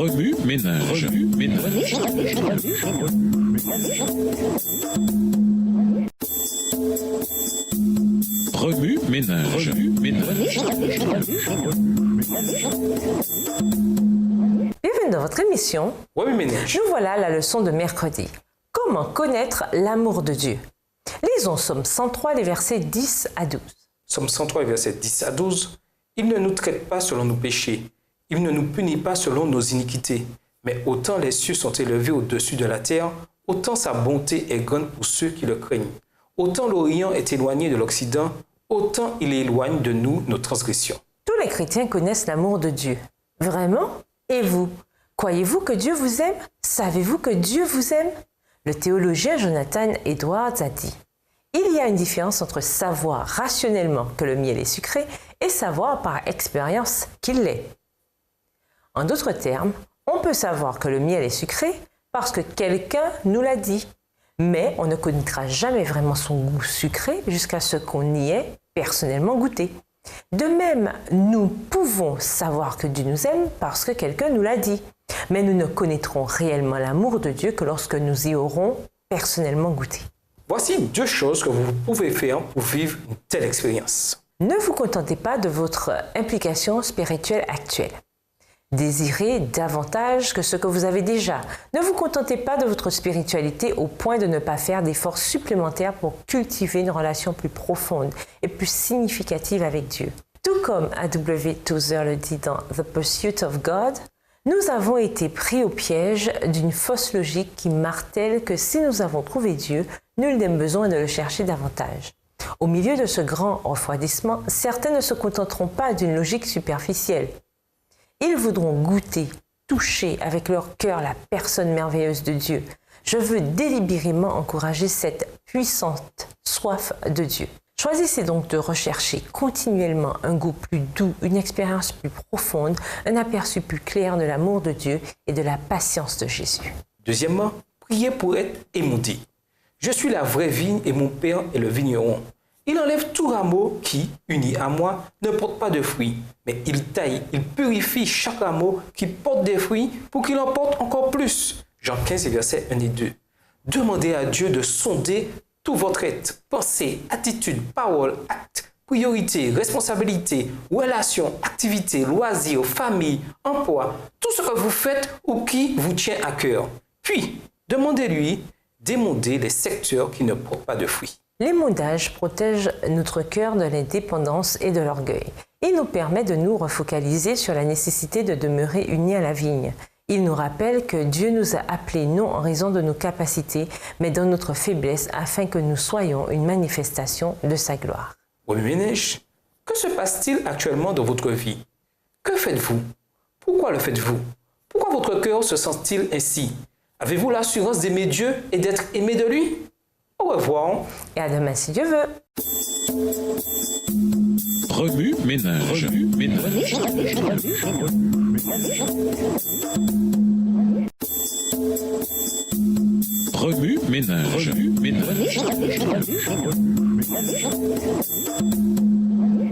Remue ménage. Remue ménage. Bienvenue dans votre émission. Remue ménage. Nous voilà à la leçon de mercredi. Comment connaître l'amour de Dieu? Lisons Psaume 103, les versets 10 à 12. Psaume 103, versets 10 à 12. Il ne nous traite pas selon nos péchés. Il ne nous punit pas selon nos iniquités. Mais autant les cieux sont élevés au-dessus de la terre, autant sa bonté est grande pour ceux qui le craignent. Autant l'Orient est éloigné de l'Occident, autant il éloigne de nous nos transgressions. Tous les chrétiens connaissent l'amour de Dieu. Vraiment? Et vous? Croyez-vous que Dieu vous aime? Savez-vous que Dieu vous aime? Le théologien Jonathan Edwards a dit: il y a une différence entre savoir rationnellement que le miel est sucré et savoir par expérience qu'il l'est. En d'autres termes, on peut savoir que le miel est sucré parce que quelqu'un nous l'a dit, mais on ne connaîtra jamais vraiment son goût sucré jusqu'à ce qu'on y ait personnellement goûté. De même, nous pouvons savoir que Dieu nous aime parce que quelqu'un nous l'a dit, mais nous ne connaîtrons réellement l'amour de Dieu que lorsque nous y aurons personnellement goûté. Voici 2 choses que vous pouvez faire pour vivre une telle expérience. Ne vous contentez pas de votre implication spirituelle actuelle. Désirez davantage que ce que vous avez déjà. Ne vous contentez pas de votre spiritualité au point de ne pas faire d'efforts supplémentaires pour cultiver une relation plus profonde et plus significative avec Dieu. Tout comme A.W. Tozer le dit dans The Pursuit of God, nous avons été pris au piège d'une fausse logique qui martèle que si nous avons trouvé Dieu, nul n'a besoin de le chercher davantage. Au milieu de ce grand refroidissement, certains ne se contenteront pas d'une logique superficielle. Ils voudront goûter, toucher avec leur cœur la personne merveilleuse de Dieu. Je veux délibérément encourager cette puissante soif de Dieu. Choisissez donc de rechercher continuellement un goût plus doux, une expérience plus profonde, un aperçu plus clair de l'amour de Dieu et de la patience de Jésus. Deuxièmement, priez pour être émoudé. Je suis la vraie vigne et mon Père est le vigneron. Il enlève tout rameau qui, uni à moi, ne porte pas de fruits. Mais il taille, il purifie chaque rameau qui porte des fruits pour qu'il en porte encore plus. Jean 15, versets 1 et 2. Demandez à Dieu de sonder tout votre être, pensée, attitude, parole, acte, priorité, responsabilité, relations, activités, loisirs, famille, emploi, tout ce que vous faites ou qui vous tient à cœur. Puis, demandez-lui d'émonder les secteurs qui ne portent pas de fruits. L'émaudage protège notre cœur de l'indépendance et de l'orgueil. Il nous permet de nous refocaliser sur la nécessité de demeurer unis à la vigne. Il nous rappelle que Dieu nous a appelés non en raison de nos capacités, mais dans notre faiblesse afin que nous soyons une manifestation de sa gloire. Remue ménage, que se passe-t-il actuellement dans votre vie? Que faites-vous? Pourquoi le faites-vous? Pourquoi votre cœur se sent-il ainsi? Avez-vous l'assurance d'aimer Dieu et d'être aimé de lui? Au revoir. Et à demain si Dieu veut. Remue ménage. Remue ménage.